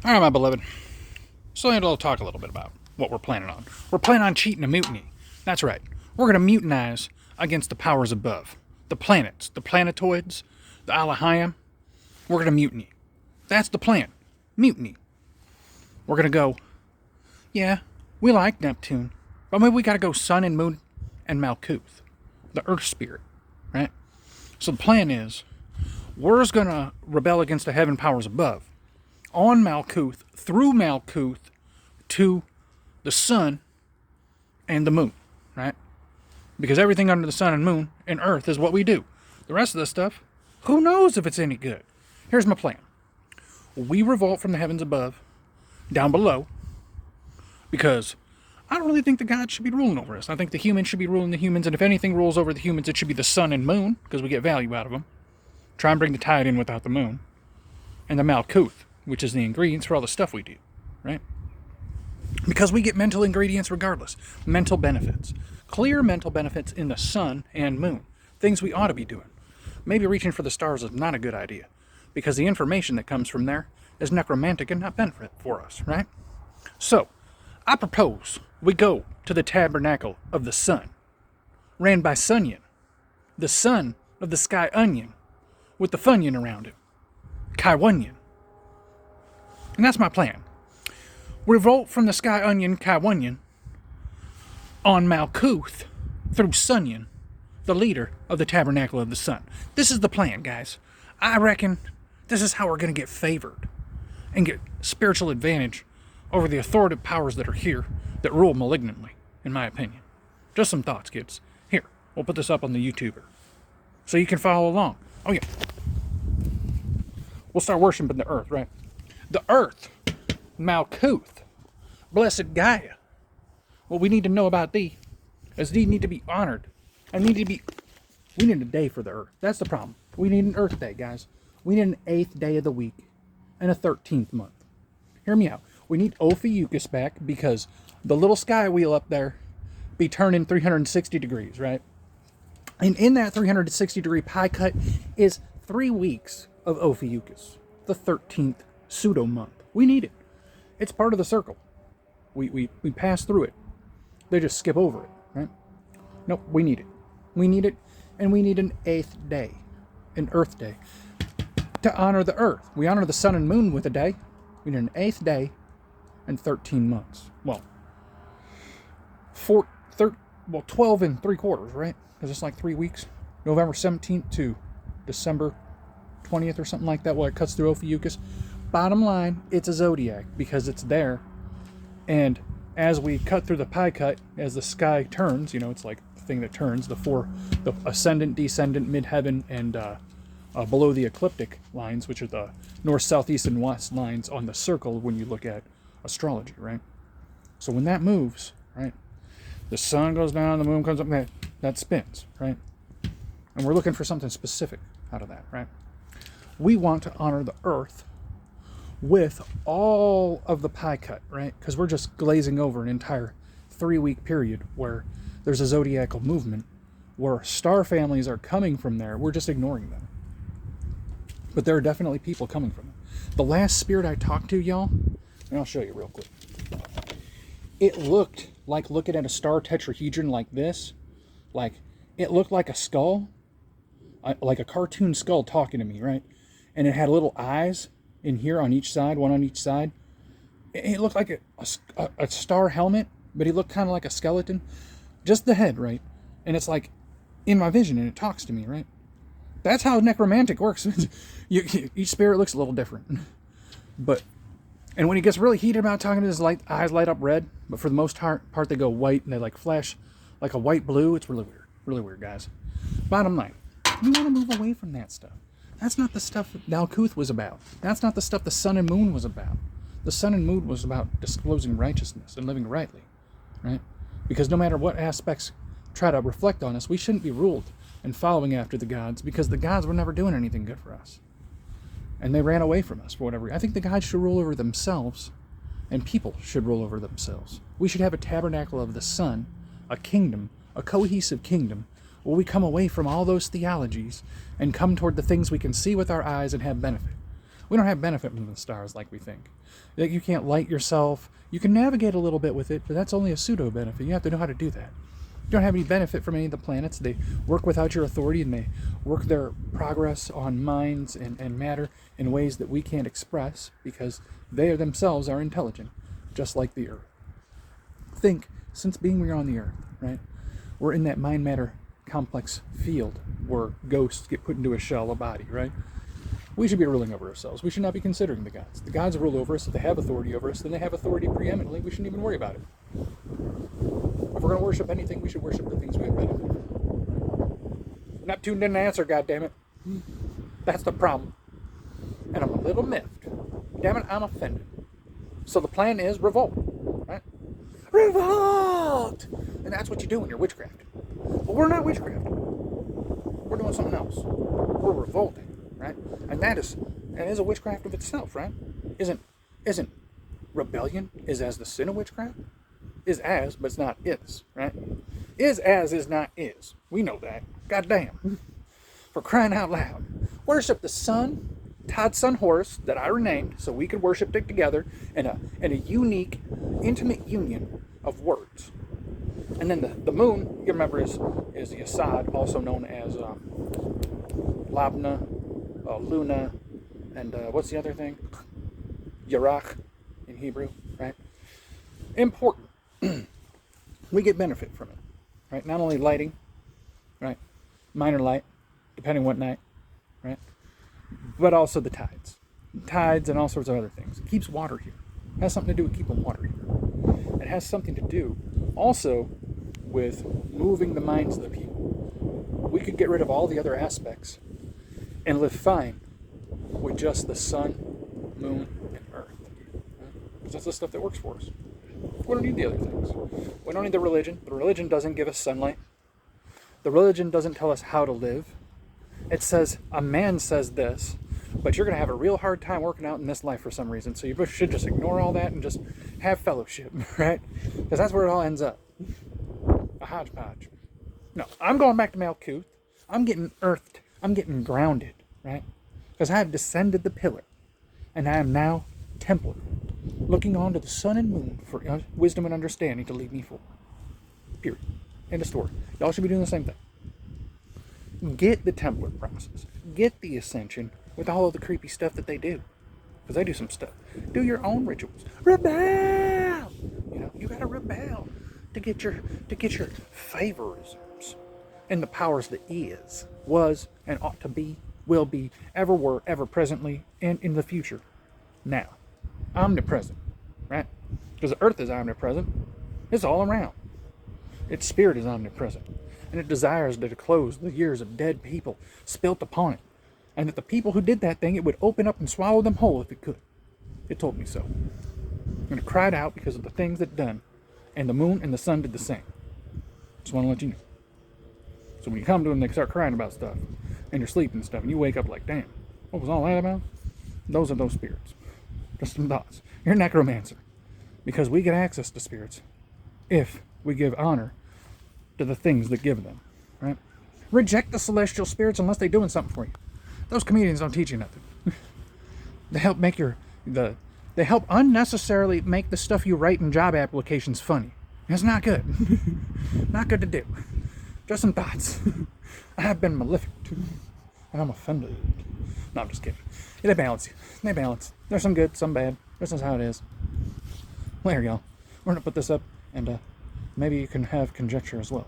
All right, my beloved. So I'll talk a little bit about what we're planning on. We're planning on cheating a mutiny. That's right. We're going to mutinize against the powers above. The planets, the planetoids, the alahyam. We're going to mutiny. That's the plan. Mutiny. We're going to go, yeah, we like Neptune, but maybe we got to go Sun and Moon and Malkuth, the Earth spirit, right? So the plan is, we're going to rebel against the heaven powers above, on Malkuth, through Malkuth, to the Sun and the Moon, right? Because everything under the Sun and Moon and Earth is what we do. The rest of the stuff, who knows if it's any good? Here's my plan. We revolt from the heavens above, down below, because I don't really think the gods should be ruling over us. I think the humans should be ruling the humans, and if anything rules over the humans, it should be the Sun and Moon, because we get value out of them. Try and bring the tide in without the Moon. And the Malkuth, which is the ingredients for all the stuff we do, right? Because we get mental ingredients regardless. Mental benefits. Clear mental benefits in the Sun and Moon. Things we ought to be doing. Maybe reaching for the stars is not a good idea, because the information that comes from there is necromantic and not benefit for us, right? So, I propose we go to the tabernacle of the Sun, ran by Sunyon, the son of the sky onion, with the Funyon around him, Kaiwunyon. And that's my plan. Revolt from the sky onion, Kaiwunyon, on Malkuth, through Sunyon, the leader of the tabernacle of the Sun. This is the plan, guys. I reckon this is how we're going to get favored and get spiritual advantage over the authoritative powers that are here that rule malignantly, in my opinion. Just some thoughts, kids. Here, we'll put this up on the YouTuber so you can follow along. Oh, yeah. We'll start worshiping the earth, right? The earth, Malkuth, blessed Gaia. What we need to know about thee is thee need to be honored. We need a day for the earth. That's the problem. We need an earth day, guys. We need an 8th day of the week and a 13th month. Hear me out. We need Ophiuchus back because the little sky wheel up there be turning 360 degrees, right? And in that 360 degree pie cut is 3 weeks of Ophiuchus, the 13th pseudo month. We need it. It's part of the circle. We pass through it. They just skip over it, right? Nope, we need it. We need it, and we need an 8th day, an Earth day, to honor the Earth. We honor the Sun and Moon with a day. We need an 8th day and 13 months. Well, 12 and 3/4, right? Because it's like 3 weeks. November 17th to December 20th or something like that, where it cuts through Ophiuchus. Bottom line, it's a zodiac because it's there. And as we cut through the pie cut, as the sky turns, it's like the thing that turns, the ascendant, descendant, midheaven, and below the ecliptic lines, which are the north, south, east, and west lines on the circle when you look at astrology, right? So when that moves, right, the sun goes down, the moon comes up, that spins, right? And we're looking for something specific out of that, right? We want to honor the earth with all of the pie cut, right? Because we're just glazing over an entire 3-week period where there's a zodiacal movement where star families are coming from there. We're just ignoring them. But there are definitely people coming from it. The last spirit I talked to, y'all, and I'll show you real quick. It looked like looking at a star tetrahedron like this. Like, it looked like a skull, like a cartoon skull talking to me, right? And it had little eyes in here on each side, one on each side. It looked like a star helmet, but he looked kind of like a skeleton. Just the head, right? And it's like in my vision, and it talks to me, right? That's how necromantic works. Each spirit looks a little different. And when he gets really heated about talking, his eyes light up red. But for the most part, they go white, and they like flash like a white blue. It's really weird, guys. Bottom line, we want to move away from that stuff. That's not the stuff that Malkuth was about. That's not the stuff the Sun and Moon was about. The Sun and Moon was about disclosing righteousness and living rightly, right? Because no matter what aspects try to reflect on us, we shouldn't be ruled and following after the gods, because the gods were never doing anything good for us. And they ran away from us for whatever. I think the gods should rule over themselves, and people should rule over themselves. We should have a tabernacle of the Sun, a kingdom, a cohesive kingdom, where we come away from all those theologies and come toward the things we can see with our eyes and have benefit. We don't have benefit from the stars like we think. Like, you can't light yourself. You can navigate a little bit with it, but that's only a pseudo benefit. You have to know how to do that. You don't have any benefit from any of the planets. They work without your authority, and they work their progress on minds and matter in ways that we can't express because they themselves are intelligent, just like the Earth. Think, since being here on the Earth, right, we're in that mind matter complex field where ghosts get put into a shell, a body, right? We should be ruling over ourselves. We should not be considering the gods. The gods rule over us. If they have authority over us, then they have authority preeminently. We shouldn't even worry about it. If we're going to worship anything, we should worship the things we have benefit from. Neptune didn't answer, goddammit. That's the problem. And I'm a little miffed. Damn it, I'm offended. So the plan is revolt, right? Revolt! And that's what you do when you're witchcraft. But we're not witchcraft. We're doing something else. We're revolting, right? And that is a witchcraft of itself, right? Isn't rebellion is as the sin of witchcraft? Is as, but it's not is, right? Is as is not is. We know that. Goddamn. For crying out loud. Worship the sun, Todd's son Horus, that I renamed, so we could worship it together in a unique, intimate union of words. And then the moon, you remember, is the Assad, also known as Labna, Luna, and what's the other thing? Yarach in Hebrew, right? Important. We get benefit from it, right? Not only lighting, right? Minor light, depending what night, right? But also the tides. Tides and all sorts of other things. It keeps water here. It has something to do with keeping water here. It has something to do also with moving the minds of the people. We could get rid of all the other aspects and live fine with just the sun, moon, and earth. Because that's the stuff that works for us. We don't need the other things. We don't need the religion. The religion doesn't give us sunlight. The religion doesn't tell us how to live. It says, a man says this, but you're going to have a real hard time working out in this life for some reason. So you should just ignore all that and just have fellowship, right? Because that's where it all ends up. A hodgepodge. No, I'm going back to Malkuth. I'm getting earthed. I'm getting grounded, right? Because I have descended the pillar. And I am now Templar, looking on to the sun and moon for wisdom and understanding to lead me forward. Period. End of story. Y'all should be doing the same thing. Get the Templar process. Get the ascension with all of the creepy stuff that they do. Because they do some stuff. Do your own rituals. Rebel! You gotta rebel to get your favorisms and the powers that is, was, and ought to be, will be, ever were, ever presently, and in the future. Now. Omnipresent, right? Because the earth is omnipresent. It's all around. Its spirit is omnipresent. And it desires to close the years of dead people spilt upon it. And that the people who did that thing, it would open up and swallow them whole if it could. It told me so. And it cried out because of the things it done. And the moon and the sun did the same. Just want to let you know. So when you come to them, they start crying about stuff. And you're sleeping and stuff. And you wake up like, damn, what was all that about? Those are those spirits. Just some thoughts. You're a necromancer. Because we get access to spirits if we give honor to the things that give them. Right? Reject the celestial spirits unless they're doing something for you. Those comedians don't teach you nothing. They help make they help unnecessarily make the stuff you write in job applications funny. It's not good. Not good to do. Just some thoughts. I have been malefic. And I'm offended. No, I'm just kidding. They balance. They balance. There's some good, some bad. This is how it is. Well, there you go. We're going to put this up, and maybe you can have conjecture as well.